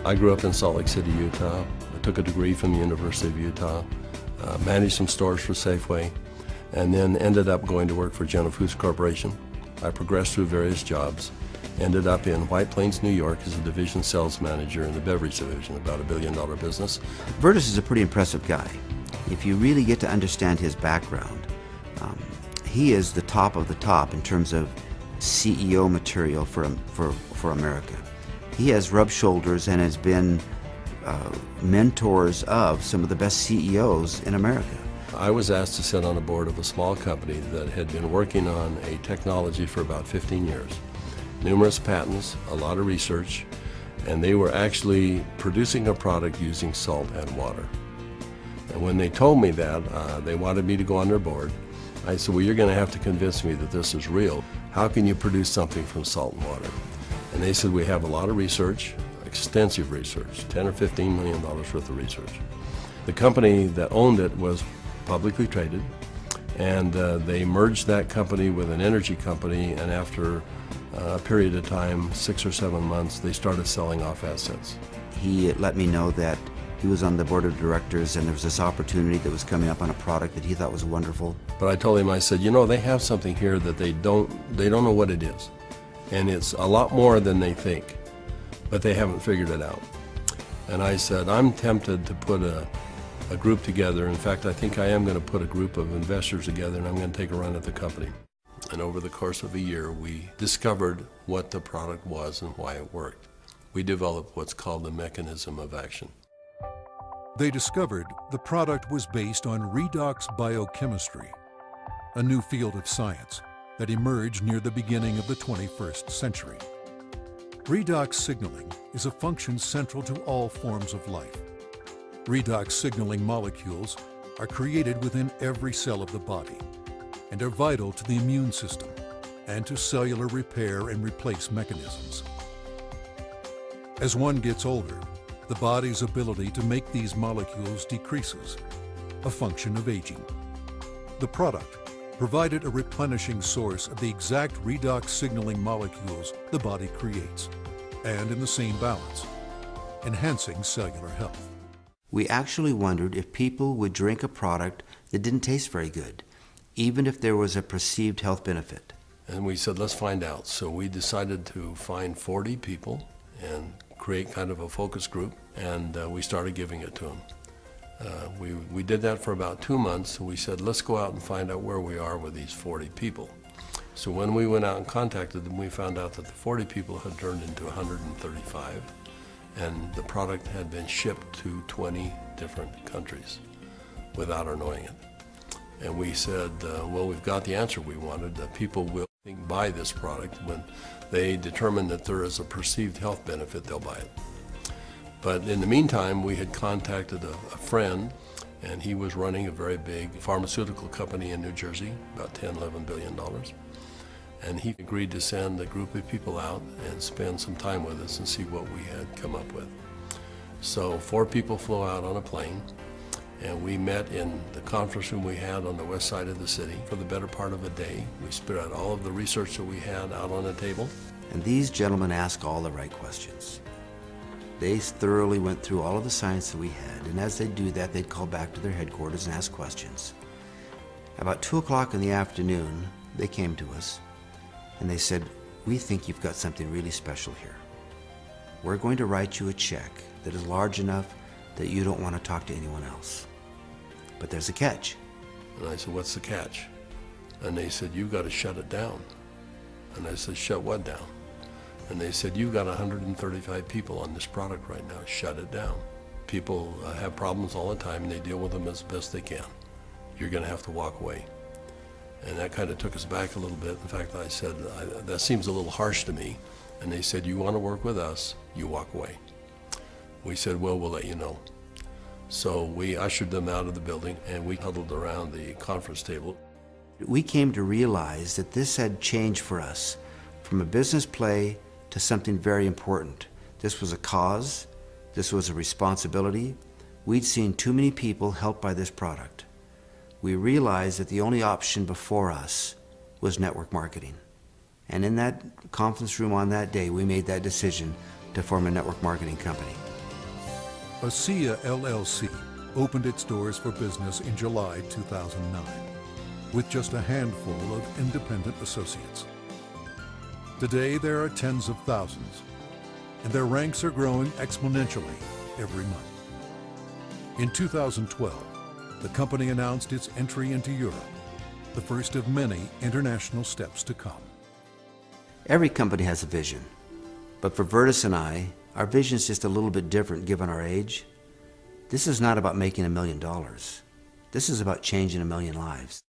I grew up in Salt Lake City, Utah. I took a degree from the University of Utah, managed some stores for Safeway, and then ended up going to work for General Foods Corporation. I progressed through various jobs, ended up in White Plains, New York as a division sales manager in the beverage division, about $1 billion business. Vertus is a pretty impressive guy. If you really get to understand his background, he is the top of the top in terms of CEO material for America. He has rubbed shoulders and has been mentors of some of the best CEOs in America. I was asked to sit on a board of a small company that had been working on a technology for about 15 years. Numerous patents, a lot of research, and they were actually producing a product using salt and water. And when they told me that, they wanted me to go on their board. I said, well, you're going to have to convince me that this is real. How can you produce something from salt and water? And they said, we have a lot of research, extensive research, $10 or $15 million worth of research. The company that owned it was publicly traded, and they merged that company with an energy company, and after a period of time, 6 or 7 months, they started selling off assets. He let me know that he was on the board of directors and there was this opportunity that was coming up on a product that he thought was wonderful. But I told him, I said, you know, they have something here that they don't know what it is. And it's a lot more than they think, but they haven't figured it out. And I said, I'm tempted to put a group together. In fact, I think I am going to put a group of investors together, and I'm going to take a run at the company. And over the course of a year, we discovered what the product was and why it worked. We developed what's called the mechanism of action. They discovered the product was based on redox biochemistry, a new field of science that emerged near the beginning of the 21st century. Redox signaling is a function central to all forms of life. Redox signaling molecules are created within every cell of the body and are vital to the immune system and to cellular repair and replace mechanisms. As one gets older, the body's ability to make these molecules decreases, a function of aging. The product provided a replenishing source of the exact redox signaling molecules the body creates, and in the same balance, enhancing cellular health. We actually wondered if people would drink a product that didn't taste very good, even if there was a perceived health benefit. And we said, let's find out. So we decided to find 40 people and create kind of a focus group, and we started giving it to them. We did that for about 2 months, and we said, let's go out and find out where we are with these 40 people. So when we went out and contacted them, we found out that the 40 people had turned into 135, and the product had been shipped to 20 different countries without our knowing it. And we said, well, we've got the answer we wanted. That people will buy this product. When they determine that there is a perceived health benefit, they'll buy it. But in the meantime, we had contacted a friend, and he was running a very big pharmaceutical company in New Jersey, about $10, $11 billion. And he agreed to send a group of people out and spend some time with us and see what we had come up with. So 4 people flew out on a plane, and we met in the conference room we had on the west side of the city for the better part of a day. We spread out all of the research that we had out on a table. And these gentlemen ask all the right questions. They thoroughly went through all of the science that we had, and as they do that, they'd call back to their headquarters and ask questions. About 2 o'clock in the afternoon, they came to us, and they said, we think you've got something really special here. We're going to write you a check that is large enough that you don't want to talk to anyone else. But there's a catch. And I said, what's the catch? And they said, you've got to shut it down. And I said, shut what down? And they said, you've got 135 people on this product right now, shut it down. People have problems all the time, and they deal with them as best they can. You're going to have to walk away. And that kind of took us back a little bit. In fact, I said, that seems a little harsh to me. And they said, you want to work with us, you walk away. We said, well, we'll let you know. So we ushered them out of the building, and we huddled around the conference table. We came to realize that this had changed for us from a business play to something very important. This was a cause, this was a responsibility. We'd seen too many people helped by this product. We realized that the only option before us was network marketing. And in that conference room on that day, we made that decision to form a network marketing company. ASEA LLC opened its doors for business in July 2009 with just a handful of independent associates. Today, there are tens of thousands, and their ranks are growing exponentially every month. In 2012, the company announced its entry into Europe, the first of many international steps to come. Every company has a vision, but for Vertus and I, our vision is just a little bit different given our age. This is not about making $1 million. This is about changing 1 million lives.